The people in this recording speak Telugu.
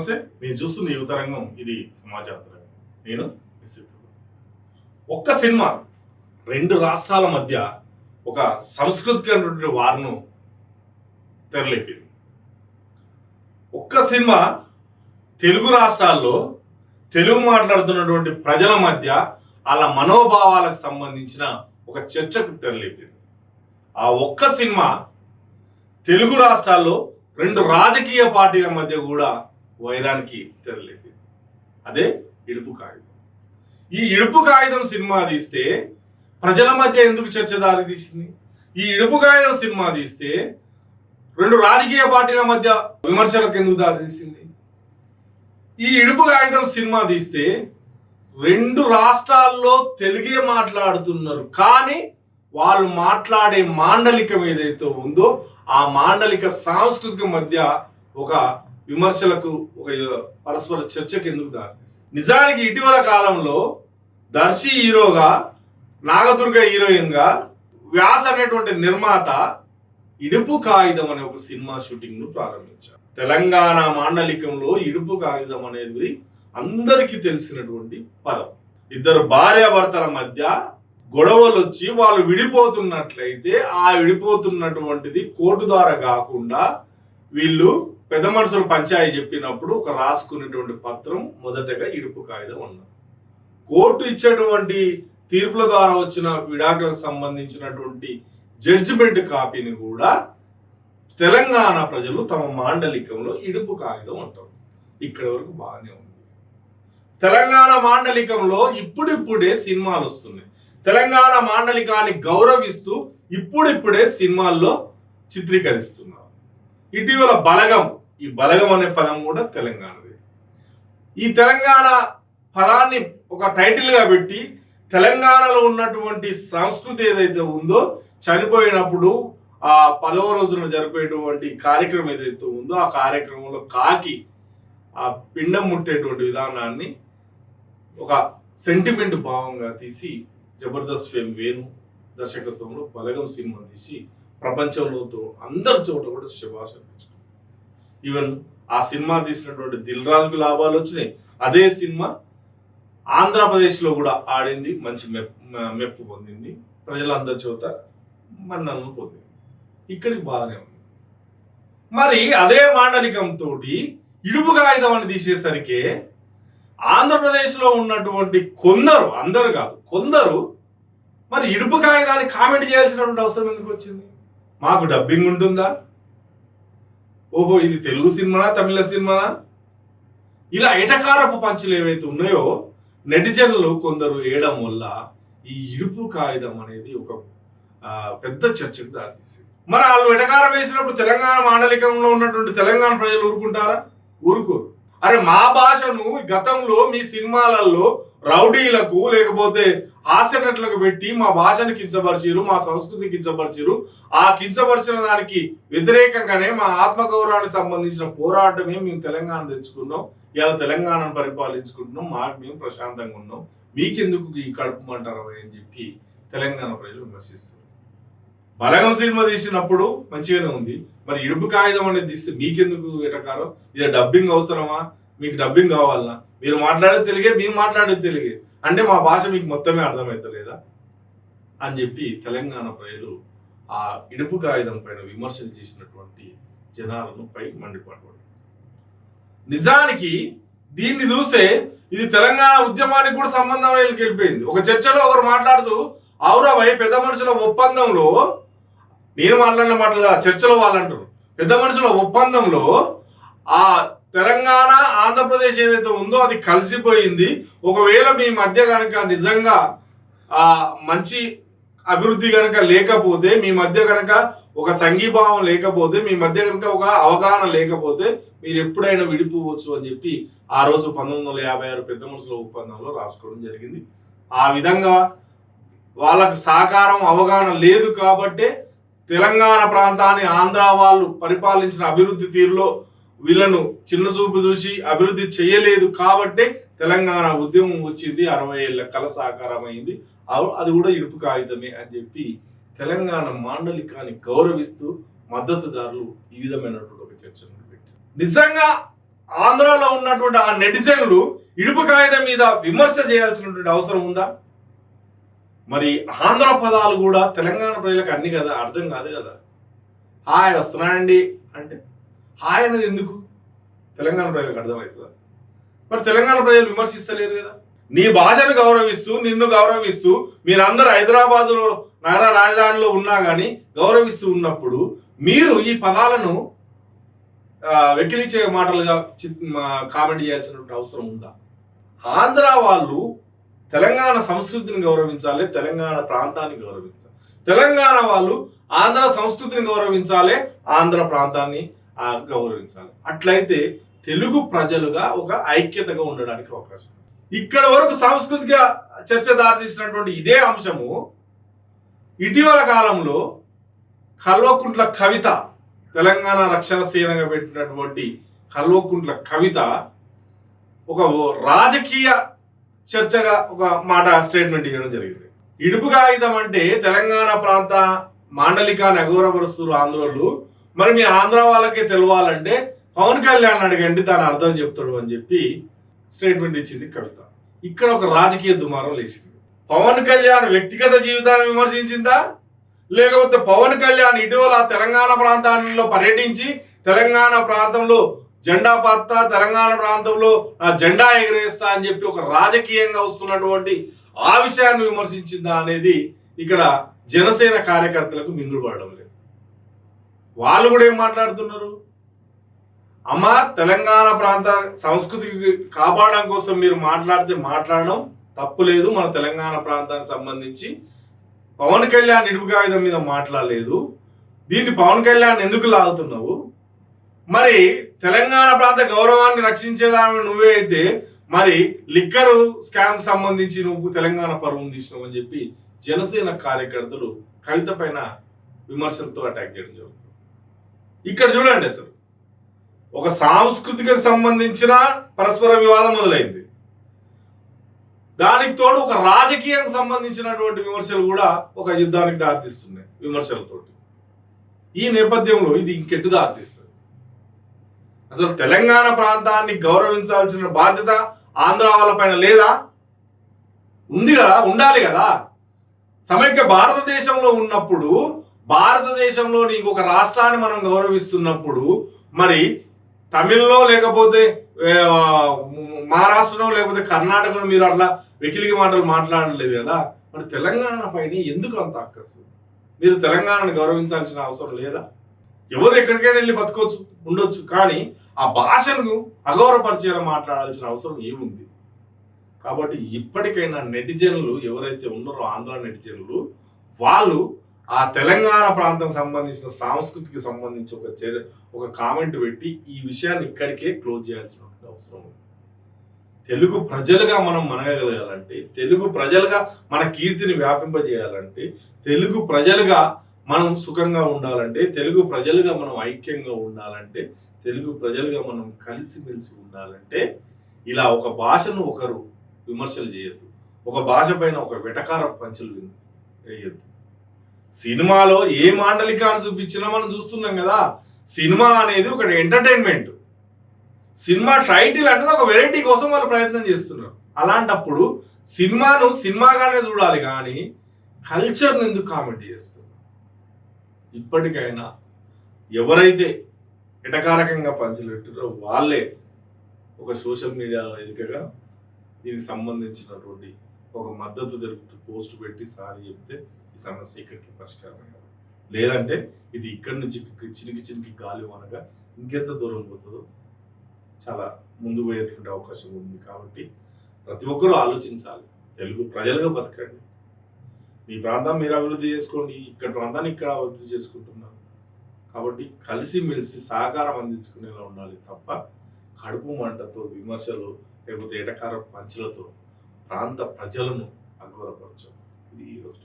నమస్తే. మీరు చూస్తుంది యువతరంగం, ఇది సమాజాంతరంగం. నేను ఒక్క సినిమా రెండు రాష్ట్రాల మధ్య ఒక సాంస్కృతికమైనటువంటి వార్ను తెరలేపింది. ఒక్క సినిమా తెలుగు రాష్ట్రాల్లో తెలుగు మాట్లాడుతున్నటువంటి ప్రజల మధ్య వాళ్ళ మనోభావాలకు సంబంధించిన ఒక చర్చకు తెరలేపింది. ఆ ఒక్క సినిమా తెలుగు రాష్ట్రాల్లో రెండు రాజకీయ పార్టీల మధ్య కూడా వైరానికి తెరలేపింది. అదే ఇడుపు కాగితం. ఈ ఇడుపు కాగితం సినిమా తీస్తే ప్రజల మధ్య ఎందుకు చర్చ దారి తీసింది? ఈ ఇడుపు కాగితం సినిమా తీస్తే రెండు రాజకీయ పార్టీల మధ్య విమర్శలకు ఎందుకు దారి తీసింది? ఈ ఇడుపు కాగితం సినిమా తీస్తే రెండు రాష్ట్రాల్లో తెలుగే మాట్లాడుతున్నారు, కానీ వాళ్ళు మాట్లాడే మాండలికం ఏదైతే ఉందో ఆ మాండలిక సాంస్కృతిక మధ్య ఒక విమర్శలకు, ఒక పరస్పర చర్చకు ఎందుకు దారితీస్తుంది? నిజానికి ఇటీవల కాలంలో దర్శి హీరోగా, నాగదుర్గ హీరోయిన్ గా, వ్యాస్ అనేటువంటి నిర్మాత ఇడుపు కాగితం అనే ఒక సినిమా షూటింగ్ ను ప్రారంభించారు. తెలంగాణ మాండలికంలో ఇడుపు కాగితం అనేది అందరికీ తెలిసినటువంటి పదం. ఇద్దరు భార్యాభర్తల మధ్య గొడవలు వచ్చి వాళ్ళు విడిపోతున్నట్లయితే ఆ విడిపోతున్నటువంటిది కోర్టు ద్వారా కాకుండా వీళ్ళు పెద్ద మనుషులు పంచాయతీ చెప్పినప్పుడు ఒక రాసుకునేటువంటి పత్రం మొదటగా ఇడుపు కాగితం అన్నారు. కోర్టు ఇచ్చేటువంటి తీర్పుల ద్వారా వచ్చిన విడాకులకు సంబంధించినటువంటి జడ్జిమెంట్ కాపీని కూడా తెలంగాణ ప్రజలు తమ మాండలికంలో ఇడుపు కాగితం అంటారు. ఇక్కడి వరకు బాగానే ఉంది. తెలంగాణ మాండలికంలో ఇప్పుడిప్పుడే సినిమాలు వస్తున్నాయి. తెలంగాణ మాండలికాన్ని గౌరవిస్తూ ఇప్పుడిప్పుడే సినిమాల్లో చిత్రీకరిస్తున్నారు. ఇటీవల బలగం, ఈ బలగం అనే పదం కూడా తెలంగాణది. ఈ తెలంగాణ పదాన్ని ఒక టైటిల్ గా పెట్టి తెలంగాణలో ఉన్నటువంటి సంస్కృతి ఏదైతే ఉందో, చనిపోయినప్పుడు ఆ 10వ రోజున జరిపేటువంటి కార్యక్రమం ఏదైతే ఉందో ఆ కార్యక్రమంలో కాకి ఆ పిండం ముట్టేటువంటి విధానాన్ని ఒక సెంటిమెంట్ భావంగా తీసి జబర్దస్త్ ఫేమ్ వేణు దర్శకత్వంలో బలగం సినిమా తీసి ప్రపంచంలో అందరి చోట కూడా శుభాష అనిపించుకుంది. ఈవెన్ ఆ సినిమా తీసినటువంటి దిల్ రాజుకు లాభాలు వచ్చినాయి. అదే సినిమా ఆంధ్రప్రదేశ్లో కూడా ఆడింది, మంచి మెప్పు పొందింది, ప్రజలందరి చోట మన్నలను పొందింది. ఇక్కడికి బాగానే ఉంది. మరి అదే మాండలికంతో ఇడుపు కాగితం అని తీసేసరికి ఆంధ్రప్రదేశ్లో ఉన్నటువంటి కొందరు, అందరు కాదు కొందరు, మరి ఇడుపు కాగితాన్ని కామెంట్ చేయాల్సినటువంటి అవసరం ఎందుకు వచ్చింది? మాకు డబ్బింగ్ ఉంటుందా? ఓహో ఇది తెలుగు సినిమానా తమిళ సినిమానా? ఇలా ఎటకారపు పంచులు ఏవైతే ఉన్నాయో నెటిజన్లు కొందరు వేయడం వల్ల ఈ ఇడుపు కాగితం అనేది ఒక పెద్ద చర్చకు దారితీసింది. మరి వాళ్ళు ఎటకారం వేసినప్పుడు తెలంగాణ మాండలికంలో ఉన్నటువంటి తెలంగాణ ప్రజలు ఊరుకుంటారా? ఊరుకోరు. అరే మా భాషను గతంలో మీ సినిమాలలో రౌడీలకు లేకపోతే హాస్యనటులకు పెట్టి మా భాషను కించపరిచిరు, మా సంస్కృతిని కించపరిచిరు. ఆ కించపరిచిన దానికి వ్యతిరేకంగానే మా ఆత్మగౌరవానికి సంబంధించిన పోరాటమే మేము తెలంగాణ తెచ్చుకున్నాం. ఇలా తెలంగాణను పరిపాలించుకుంటున్నాం, మాకు మేము ప్రశాంతంగా ఉన్నాం, మీకెందుకు ఈ కడుపుమంటారు అని చెప్పి తెలంగాణ ప్రజలు విమర్శిస్తారు. బలగం సినిమా తీసినప్పుడు మంచిగానే ఉంది, మరి ఇడుపు కాగితం అనేది తీస్తే మీకెందుకు ఎటకారం? ఇది డబ్బింగ్ అవసరమా? మీకు డబ్బింగ్ కావాలనా? మీరు మాట్లాడేది తెలుగే, మేము మాట్లాడేది తెలుగే, అంటే మా భాష మీకు మొత్తమే అర్థమవుతలేదా అని చెప్పి తెలంగాణ ప్రజలు ఆ ఇడుపు కాగితం పైన విమర్శలు చేసినటువంటి జనాలను పై మండిపడ్డారు. నిజానికి దీన్ని చూస్తే ఇది తెలంగాణ ఉద్యమానికి కూడా సంబంధం వెళ్ళిపోయింది. ఒక చర్చలో ఒకరు మాట్లాడుతూ ఔరవై పెద్ద మనుషుల ఒప్పందంలో, నేను మాట్లాడిన మాటలు చర్చలో వాళ్ళు అంటారు, పెద్ద మనుషుల ఒప్పందంలో ఆ తెలంగాణ ఆంధ్రప్రదేశ్ ఏదైతే ఉందో అది కలిసిపోయింది. ఒకవేళ మీ మధ్య కనుక నిజంగా మంచి అభివృద్ధి కనుక లేకపోతే, మీ మధ్య కనుక ఒక సంఘీభావం లేకపోతే, మీ మధ్య కనుక ఒక అవగాహన లేకపోతే మీరు ఎప్పుడైనా విడిపోవచ్చు అని చెప్పి ఆ రోజు 1956 పెద్ద మనుషుల ఒప్పందంలో రాసుకోవడం జరిగింది. ఆ విధంగా వాళ్ళకు సహకారం అవగాహన లేదు కాబట్టే తెలంగాణ ప్రాంతాన్ని ఆంధ్ర వాళ్ళు పరిపాలించిన అభివృద్ధి తీరులో వీళ్ళను చిన్న చూపు చూసి అభివృద్ధి చేయలేదు కాబట్టే తెలంగాణ ఉద్యమం వచ్చింది, 60 ఏళ్ళ కల సాకారం అయింది, అది కూడా ఇడుపు కాగితమే అని చెప్పి తెలంగాణ మాండలికాన్ని గౌరవిస్తూ మద్దతుదారులు ఈ విధమైనటువంటి ఒక చర్చను పెట్టారు. నిజంగా ఆంధ్రాలో ఉన్నటువంటి ఆ నెటిజన్లు ఇడుపు కాగితం మీద విమర్శ చేయాల్సినటువంటి అవసరం ఉందా? మరి ఆంధ్ర పదాలు కూడా తెలంగాణ ప్రజలకు అన్ని కదా అర్థం కాదు కదా. హాయ్ వస్తున్నాయండి అంటే హాయ్ అనేది ఎందుకు తెలంగాణ ప్రజలకు అర్థమవుతుందా? మరి తెలంగాణ ప్రజలు విమర్శిస్తలేరు కదా. నీ భాషను గౌరవిస్తూ నిన్ను గౌరవిస్తూ మీరందరూ హైదరాబాదులో నగర రాజధానిలో ఉన్నా కానీ గౌరవిస్తూ ఉన్నప్పుడు మీరు ఈ పదాలను వెకిలించే మాటలుగా కామెంట్ చేయాల్సినటువంటి అవసరం ఉందా? ఆంధ్ర వాళ్ళు తెలంగాణ సంస్కృతిని గౌరవించాలి, తెలంగాణ ప్రాంతాన్ని గౌరవించాలి. తెలంగాణ వాళ్ళు ఆంధ్ర సంస్కృతిని గౌరవించాలి, ఆంధ్ర ప్రాంతాన్ని గౌరవించాలి. అట్లయితే తెలుగు ప్రజలుగా ఒక ఐక్యతగా ఉండడానికి అవకాశం. ఇక్కడ వరకు సాంస్కృతిక చర్చ దారితీసినటువంటి ఇదే అంశము ఇటీవల కాలంలో కల్వకుంట్ల కవిత, తెలంగాణ రక్షణ సేనగా పెట్టినటువంటి కల్వకుంట్ల కవిత ఒక రాజకీయ చర్చగా ఒక మాట స్టేట్మెంట్ ఇవ్వడం జరిగింది. ఇడుపు కాగితం అంటే తెలంగాణ ప్రాంత మాండలికాన్ని అగౌరవపరుస్తున్నారు ఆంధ్రోళ్ళు. మరి మీ ఆంధ్ర వాళ్ళకే తెలవాలంటే పవన్ కళ్యాణ్ అడగండి, దాని అర్థం చెప్తాడు అని చెప్పి స్టేట్మెంట్ ఇచ్చింది కవిత. ఇక్కడ ఒక రాజకీయ దుమారం లేచింది. పవన్ కళ్యాణ్ వ్యక్తిగత జీవితాన్ని విమర్శించిందా, లేకపోతే పవన్ కళ్యాణ్ ఇటీవల తెలంగాణ ప్రాంతాల్లో పర్యటించి తెలంగాణ ప్రాంతంలో జెండా పాత్తా, తెలంగాణ ప్రాంతంలో జెండా ఎగరేస్తా అని చెప్పి ఒక రాజకీయంగా వస్తున్నటువంటి ఆ విషయాన్ని విమర్శించిందా అనేది ఇక్కడ జనసేన కార్యకర్తలకు మింగుడు పడడం లేదు. వాళ్ళు కూడా ఏం మాట్లాడుతున్నారు? అమ్మ, తెలంగాణ ప్రాంత సంస్కృతికి కాపాడడం కోసం మీరు మాట్లాడితే మాట్లాడడం తప్పు లేదు. మన తెలంగాణ ప్రాంతానికి సంబంధించి పవన్ కళ్యాణ్ ఇడుపు కాగితం మీద మాట్లాడలేదు. దీన్ని పవన్ కళ్యాణ్ ఎందుకు లాగుతున్నావు? మరి తెలంగాణ ప్రాంత గౌరవాన్ని రక్షించేదాన్ని నువ్వే అయితే మరి లిక్కరు స్కామ్ సంబంధించి నువ్వు తెలంగాణ పరువును తీసినావు అని చెప్పి జనసేన కార్యకర్తలు కవిత పైన విమర్శలతో అటాక్ చేయడం జరుగుతుంది. ఇక్కడ చూడండి, అసలు ఒక సాంస్కృతిక సంబంధించిన పరస్పర వివాదం మొదలైంది. దానికి తోడు ఒక రాజకీయానికి సంబంధించినటువంటి విమర్శలు కూడా ఒక యుద్ధానికి దారితీస్తున్నాయి విమర్శలతోటి. ఈ నేపథ్యంలో ఇది ఇంకెట్టు దారితీస్తుంది? అసలు తెలంగాణ ప్రాంతాన్ని గౌరవించాల్సిన బాధ్యత ఆంధ్ర వాళ్ళ పైన లేదా? ఉంది కదా, ఉండాలి కదా. సమైక్య భారతదేశంలో ఉన్నప్పుడు, భారతదేశంలోని ఇంకొక రాష్ట్రాన్ని మనం గౌరవిస్తున్నప్పుడు మరి తమిళ్లో లేకపోతే మహారాష్ట్రలో లేకపోతే కర్ణాటకలో మీరు అట్లా వెకిలిగి మాటలు మాట్లాడలేదు కదా. మరి తెలంగాణ పైన ఎందుకు అంత అక్కసు? మీరు తెలంగాణను గౌరవించాల్సిన అవసరం లేదా? ఎవరు ఎక్కడికైనా వెళ్ళి బతకొచ్చు, ఉండొచ్చు, కానీ ఆ భాషను అగౌరవపరిచేలా మాట్లాడాల్సిన అవసరం ఏముంది? కాబట్టి ఇప్పటికైనా నెటిజన్లు ఎవరైతే ఉన్నారో ఆంధ్ర నెటిజన్లు, వాళ్ళు ఆ తెలంగాణ ప్రాంతం సంబంధించిన సంస్కృతికి సంబంధించి ఒక కామెంట్ పెట్టి ఈ విషయాన్ని ఇక్కడికే క్లోజ్ చేయాల్సిన అవసరం ఉంది. తెలుగు ప్రజలుగా మనం మనగలగాలంటే, తెలుగు ప్రజలుగా మన కీర్తిని వ్యాపింపజేయాలంటే, తెలుగు ప్రజలుగా మనం సుఖంగా ఉండాలంటే, తెలుగు ప్రజలుగా మనం ఐక్యంగా ఉండాలంటే, తెలుగు ప్రజలుగా మనం కలిసిమెలిసి ఉండాలంటే ఇలా ఒక భాషను ఒకరు విమర్శలు చేయొద్దు, ఒక భాష పైన ఒక వెటకార పంచులు వేయొద్దు. సినిమాలో ఏ మాండలికాన్ని చూపించినా మనం చూస్తున్నాం కదా. సినిమా అనేది ఒక ఎంటర్టైన్మెంట్. సినిమా టైటిల్ అంటే ఒక వెరైటీ కోసం వాళ్ళు ప్రయత్నం చేస్తున్నారు. అలాంటప్పుడు సినిమాను సినిమాగానే చూడాలి కానీ కల్చర్ని ఎందుకు కామెంట్ చేస్తున్నారు? ఇప్పటికైనా ఎవరైతే ఎటకారకంగా పంచులు పెట్టారో వాళ్ళే ఒక సోషల్ మీడియా వేదికగా దీనికి సంబంధించినటువంటి ఒక మద్దతు తెలుపుతూ పోస్ట్ పెట్టి సారి చెప్తే ఈ సమస్య ఇక్కడికి పరిష్కారం అయ్యారు. లేదంటే ఇది ఇక్కడి నుంచి చినికి చినికి గాలి అనగా ఇంకెంత దూరం పోతుందో చాలా ముందు పోయేటువంటి అవకాశం ఉంది. కాబట్టి ప్రతి ఒక్కరూ ఆలోచించాలి. తెలుగు ప్రజలుగా బతకండి. మీ ప్రాంతం మీరు అభివృద్ధి చేసుకోండి, ఇక్కడ ప్రాంతాన్ని ఇక్కడ అభివృద్ధి చేసుకుంటున్నారు. కాబట్టి కలిసిమెలిసి సహకారం అందించుకునేలా ఉండాలి తప్ప కడుపు మంటతో విమర్శలు లేకపోతే ఎటకార పంచులతో ప్రాంత ప్రజలను అగౌరవపరచు. ఇది ఈరోజు